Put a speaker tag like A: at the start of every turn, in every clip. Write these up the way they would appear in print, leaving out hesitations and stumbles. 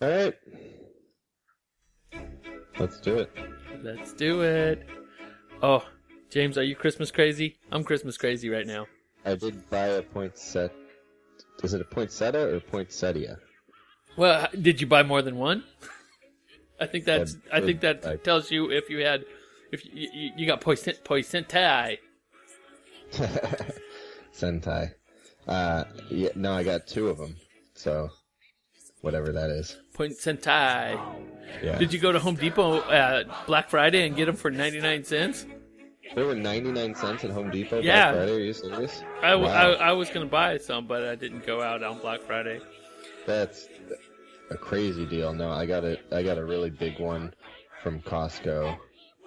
A: All right. Let's do it.
B: Let's do it. Oh, James, are you Christmas crazy? I'm Christmas crazy right now.
A: I did buy a poinsettia. Is it a poinsettia or poinsettia?
B: Well, did you buy more than one? I think that tells you if you got poinsettia.
A: Sentai. Yeah, no, I got two of them. So, whatever that is.
B: Poinsettia.
A: Yeah.
B: Did you go to Home Depot Black Friday and get them for 99 cents?
A: There were 99 cents at Home Depot
B: Yeah.
A: Black Friday. Are you serious?
B: I
A: Wow.
B: was going to buy some, but I didn't go out on Black Friday.
A: That's a crazy deal. No, I got a really big one from Costco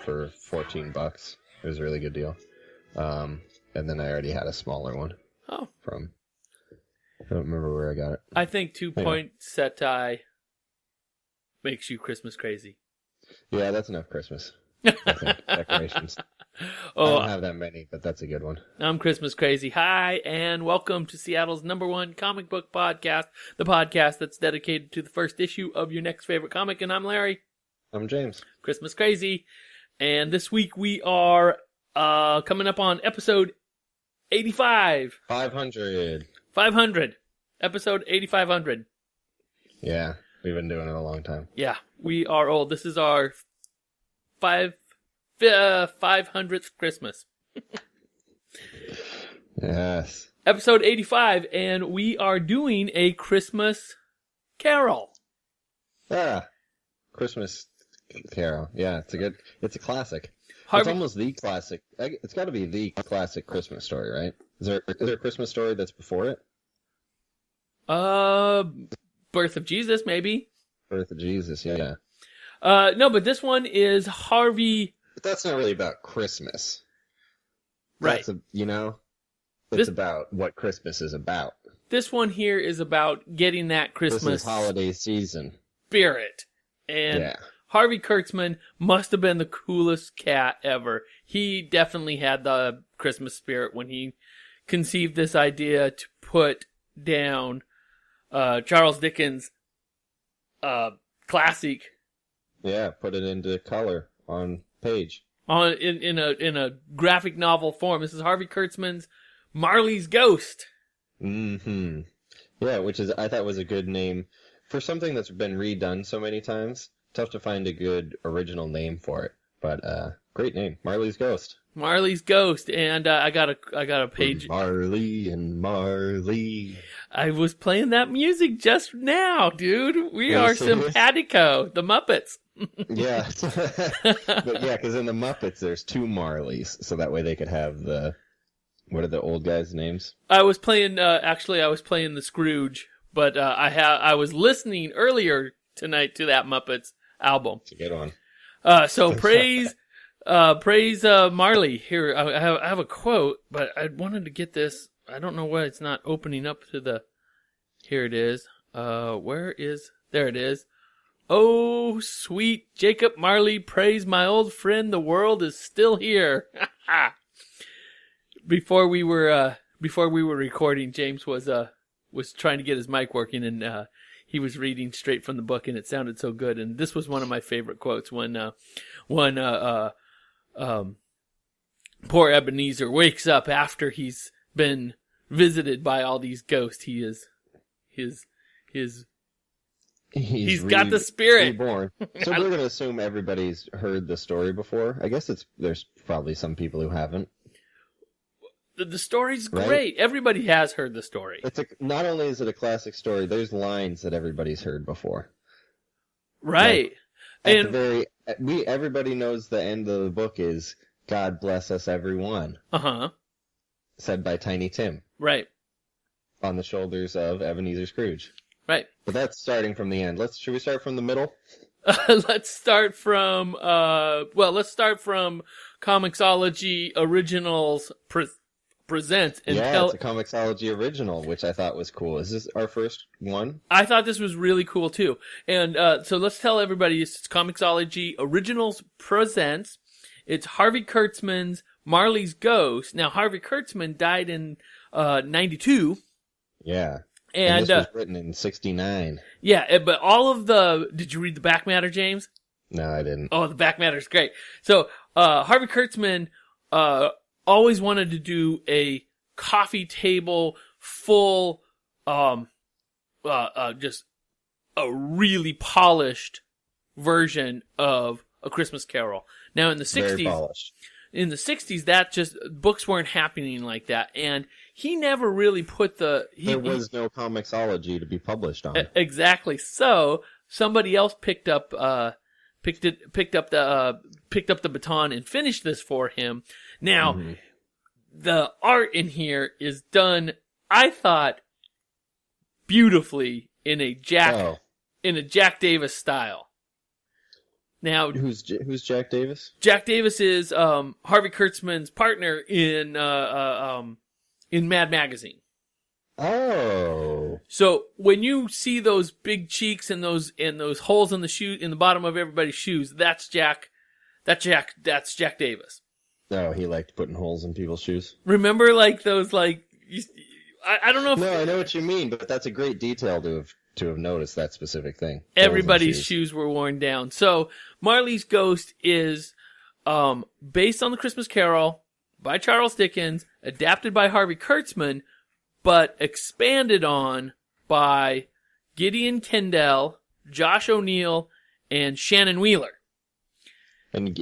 A: for $14. It was a really good deal. And then I already had a smaller one
B: Oh.
A: from. I don't remember where I got it.
B: I think 2 poinsettia makes you Christmas crazy.
A: Yeah, that's enough Christmas. I think decorations. I
B: Oh,
A: don't have that many, but that's a good one.
B: I'm Christmas crazy. Hi, and welcome to Seattle's #1 comic book podcast, the podcast that's dedicated to the first issue of your next favorite comic. And I'm Larry,
A: I'm James.
B: Christmas crazy. And this week we are coming up on episode 85.
A: 500.
B: 500. Episode 8500.
A: Yeah, we've been doing it a long time.
B: Yeah, we are old. This is our 500th Christmas.
A: Yes.
B: Episode 85, and we are doing a Christmas Carol.
A: Ah, Christmas Carol. Yeah, it's a classic.
B: Harvey,
A: It's almost the classic. It's got to be the classic Christmas story, right? Is there a Christmas story that's before it?
B: Birth of Jesus, maybe.
A: Birth of Jesus, yeah.
B: No, but this one is Harvey.
A: But that's not really about Christmas.
B: Right.
A: It's about what Christmas is about.
B: This one here is about getting that Christmas
A: This is holiday season.
B: spirit. And
A: Yeah.
B: Harvey Kurtzman must have been the coolest cat ever. He definitely had the Christmas spirit when he conceived this idea to put down Charles Dickens' classic
A: Yeah, put it into color on page.
B: in a graphic novel form. This is Harvey Kurtzman's Marley's Ghost.
A: Mm-hmm. Yeah, which I thought was a good name for something that's been redone so many times. Tough to find a good original name for it, but great name, Marley's Ghost.
B: Marley's Ghost, and I got a page.
A: Marley and Marley.
B: I was playing that music just now, dude. We
A: Are you
B: are
A: serious?
B: simpatico, the Muppets.
A: Yeah, but yeah, because in the Muppets there's two Marleys, so that way they could have what are the old guys' names?
B: I was playing. Actually, I was playing the Scrooge, but I was listening earlier tonight to that Muppets album.
A: It's a good one.
B: So praise Marley. Here, I have a quote, but I wanted to get this. I don't know why it's not opening up to the. Here it is. There it is. Oh, sweet Jacob Marley, praise my old friend. The world is still here. Before we were recording, James was trying to get his mic working, and he was reading straight from the book, and it sounded so good. And this was one of my favorite quotes when poor Ebenezer wakes up after he's been visited by all these ghosts. He's got the spirit.
A: Reborn. So we're going to assume everybody's heard the story before. I guess there's probably some people who haven't.
B: The story's
A: Right?
B: great. Everybody has heard the story.
A: Not only is it a classic story, there's lines that everybody's heard before.
B: Right.
A: Everybody knows the end of the book is "God bless us, everyone,"
B: Uh-huh.
A: said by Tiny Tim
B: Right.
A: on the shoulders of Ebenezer Scrooge.
B: Right.
A: But that's starting from the end. Should we start from the middle?
B: Let's start from Comixology Originals presents and
A: It's a Comixology original, which I thought was cool. Is this our first one?
B: I thought this was really cool too. And so let's tell everybody it's Comixology Originals presents. It's Harvey Kurtzman's Marley's Ghost. Now Harvey Kurtzman died in 92.
A: Yeah. And
B: And
A: this was written in 1969.
B: yeah, but did you read the back matter, James?
A: No, I didn't.
B: Oh, the back matter is great. So, Harvey Kurtzman, always wanted to do a coffee table full, just a really polished version of A Christmas Carol. Now in the
A: Very
B: 60s,
A: polished.
B: that just, books weren't happening like that. And he never really put there
A: was no comicsology to be published on.
B: Exactly. So somebody else picked up the baton and finished this for him. Now, the art in here is done, I thought, beautifully in a Jack Davis style. Now,
A: who's Jack Davis?
B: Jack Davis is Harvey Kurtzman's partner in Mad Magazine.
A: Oh.
B: So when you see those big cheeks and those holes in the bottom of everybody's shoes, that's Jack Davis.
A: Oh, he liked putting holes in people's shoes.
B: Remember, like those, like I don't know if
A: I know what you mean, but that's a great detail to have noticed that specific thing.
B: Everybody's shoes were worn down. So Marley's Ghost is based on the Christmas Carol by Charles Dickens, adapted by Harvey Kurtzman, but expanded on by Gideon Kendall, Josh O'Neil, and Shannon Wheeler.
A: And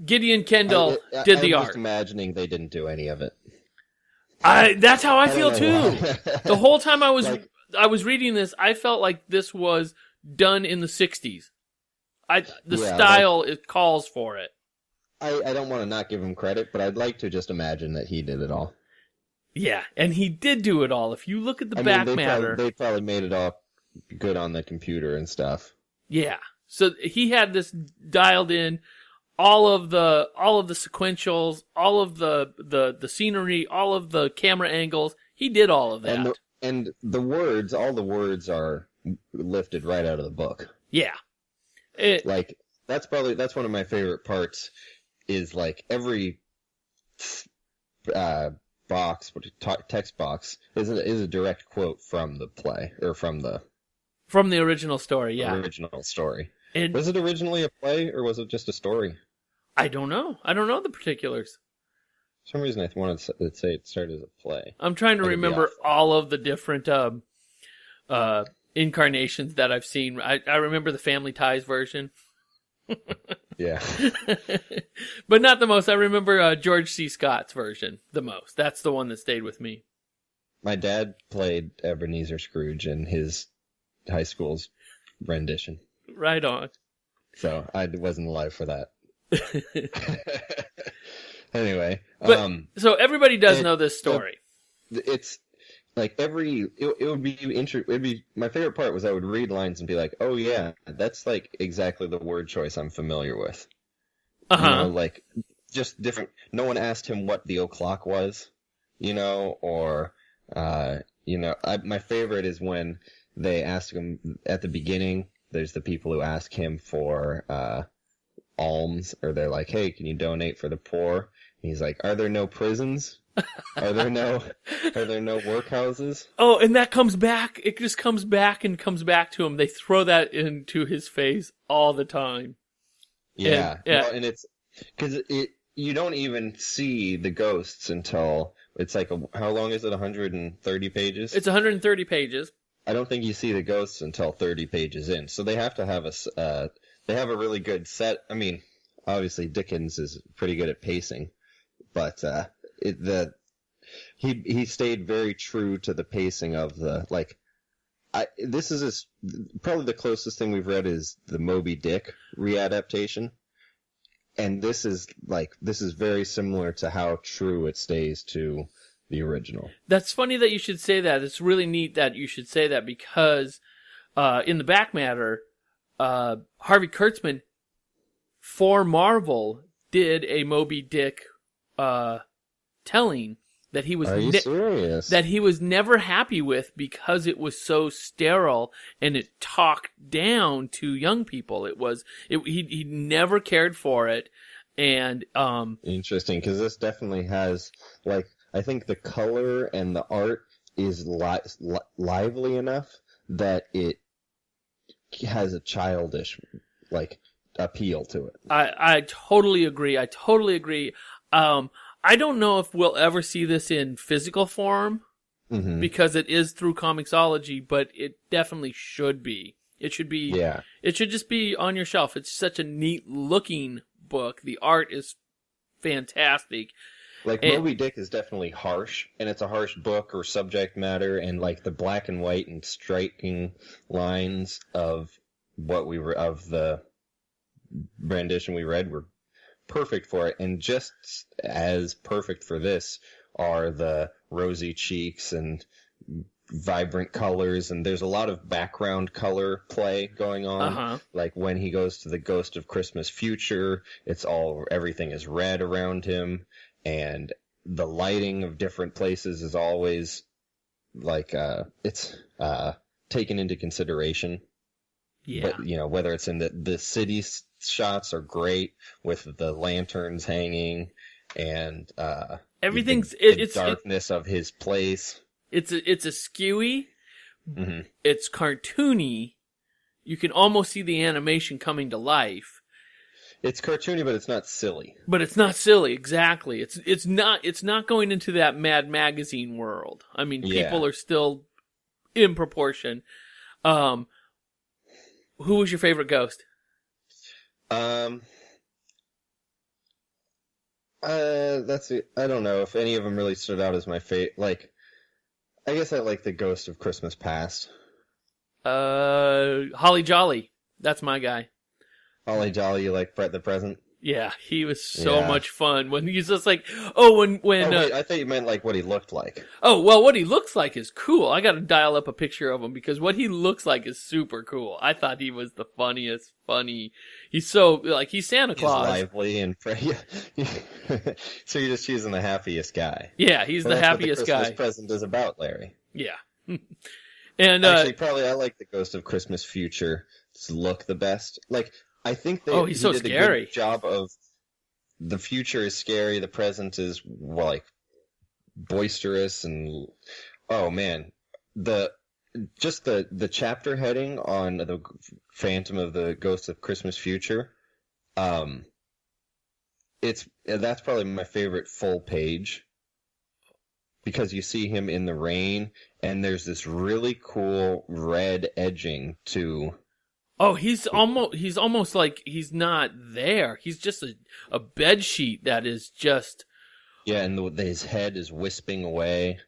B: Gideon Kendall did the art.
A: I'm just imagining they didn't do any of it.
B: That's how I feel too. The whole time I was
A: Like,
B: I was reading this, I felt like this was done in the 60s. Style it calls for it.
A: I don't want to not give him credit, but I'd like to just imagine that he did it all.
B: Yeah, and he did do it all. If you look at the back matter,
A: they probably made it all good on the computer and stuff.
B: Yeah, so he had this dialed in, all of the sequentials, all of the scenery, all of the camera angles. He did all of that.
A: And the words, all the words are lifted right out of the book.
B: Yeah,
A: that's one of my favorite parts. Is like every text box is a direct quote from the play or from the
B: original story. Yeah,
A: original story.
B: And
A: was it originally a play or was it just a story?
B: I don't know. I don't know the particulars.
A: For some reason, I wanted to say it started as a play.
B: I'm trying to remember all of the different incarnations that I've seen. I remember the Family Ties version.
A: Yeah.
B: But not the most. I remember George C. Scott's version the most. That's the one that stayed with me.
A: My dad played Ebenezer Scrooge in his high school's rendition.
B: Right on.
A: So I wasn't alive for that. Anyway.
B: So everybody does know this story.
A: It's like it would be my favorite part was I would read lines and be like, oh yeah, that's like exactly the word choice I'm familiar with. Like just different. No one asked him what the o'clock was, or my favorite is when they ask him at the beginning. There's the people who ask him for alms, or they're like, hey, can you donate for the poor? And he's like, are there no prisons? Are there no workhouses?
B: Oh, and that comes back. It just comes back and comes back to him. They throw that into his face all the time.
A: Yeah.
B: Well,
A: and it's because you don't even see the ghosts until it's like how long is it? 130 pages.
B: It's 130 pages.
A: I don't think you see the ghosts until 30 pages in. So they have to have they have a really good set. I mean, obviously Dickens is pretty good at pacing, but he stayed very true to the pacing of this is probably the closest thing we've read is the Moby Dick readaptation, and this is very similar to how true it stays to the original. That's
B: funny that you should say that. It's really neat that you should say that because in the back matter, Harvey Kurtzman for Marvel did a Moby Dick telling that he was
A: serious?
B: That he was never happy with because it was so sterile and it talked down to young people. He never cared for it, and
A: interesting because this definitely has I think the color and the art is lively enough that it has a childish, like, appeal to it.
B: I totally agree. I totally agree. I don't know if we'll ever see this in physical form because it is through Comixology, but it definitely should be. It should be.
A: Yeah.
B: It should just be on your shelf. It's such a neat looking book. The art is fantastic.
A: Like, Moby Dick is definitely harsh, and it's a harsh book or subject matter, and like the black and white and striking lines of of the rendition we read were perfect for it, and just as perfect for this are the rosy cheeks and vibrant colors, and there's a lot of background color play going on. Like when he goes to the Ghost of Christmas Future, everything is red around him, and the lighting of different places is always like it's taken into consideration.
B: Yeah.
A: But whether it's in the city shots are great with the lanterns hanging and
B: everything's
A: the darkness of his place.
B: It's a skewy. It's cartoony. You can almost see the animation coming to life.
A: It's cartoony, but it's not silly.
B: But it's not silly, exactly. It's not going into that Mad Magazine world. I mean, people are still in proportion. Who was your favorite ghost?
A: That's it. I don't know if any of them really stood out as my favorite. Like, I guess I like the Ghost of Christmas Past.
B: Holly Jolly. That's my guy.
A: Holly Jolly, you like Brett the Present?
B: Yeah, he was so much fun when he's just like, when.
A: wait, I thought you meant like what he looked like.
B: Oh, well, what he looks like is cool. I got to dial up a picture of him because what he looks like is super cool. I thought he was the funniest. He's so like he's Santa Claus.
A: He's lively and so you're just choosing the happiest guy.
B: Yeah, he's the happiest guy.
A: Christmas Present is about, Larry.
B: Yeah, and
A: actually, probably I like the Ghost of Christmas Future look the best. Like. I think
B: he's so scary.
A: A good job of the future is scary, the present is like boisterous, and oh man, the chapter heading on the Phantom of the Ghost of Christmas Future, that's probably my favorite full page because you see him in the rain, and there's this really cool red edging to.
B: Oh, he's almost like he's not there. He's just a bed sheet that is just.
A: Yeah, and his head is wisping away,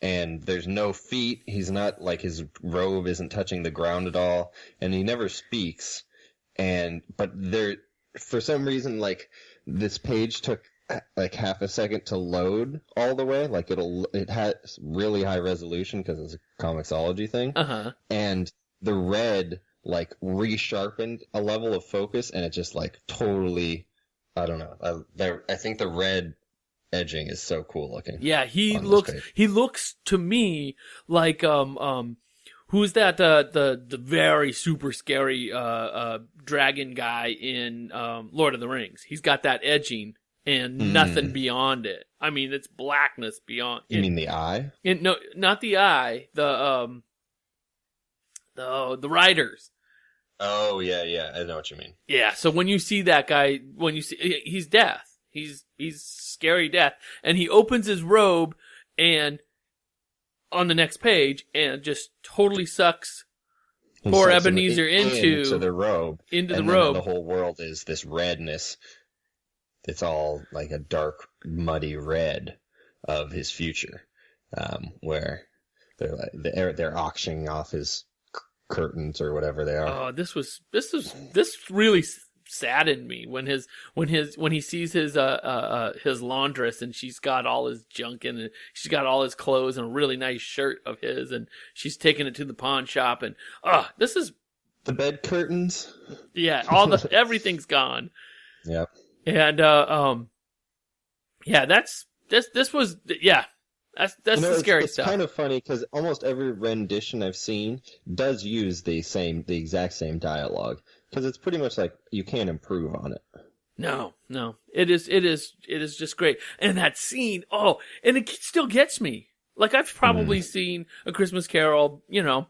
A: and there's no feet. He's not like his robe isn't touching the ground at all, and he never speaks. But for some reason, like this page took like half a second to load all the way. Like it has really high resolution because it's a Comixology thing. And the red. Like resharpened a level of focus, and it just like totally, I don't know. I think the red edging is so cool looking.
B: Yeah, he looks to me like who's that the very super scary dragon guy in Lord of the Rings. He's got that edging and nothing beyond it. I mean, it's blackness beyond.
A: You mean the eye?
B: No, not the eye. The riders.
A: Oh, yeah, I know what you mean.
B: Yeah, so when you see that guy, he's death. He's scary death. And he opens his robe and on the next page and just totally sucks poor Ebenezer into
A: the robe.
B: Into
A: and
B: the robe.
A: The whole world is this redness. It's all like a dark, muddy red of his future, where they're auctioning off his curtains or whatever they are.
B: Oh, this really saddened me when he sees his laundress and she's got all his junk in it. She's got all his clothes and a really nice shirt of his, and she's taking it to the pawn shop, and this is
A: the bed curtains.
B: Yeah, everything's gone.
A: Yep.
B: And this was That's the scary stuff.
A: It's kind of funny because almost every rendition I've seen does use the exact same dialogue because it's pretty much like you can't improve on it.
B: No, it is just great. And that scene, and it still gets me. Like, I've probably seen A Christmas Carol, you know,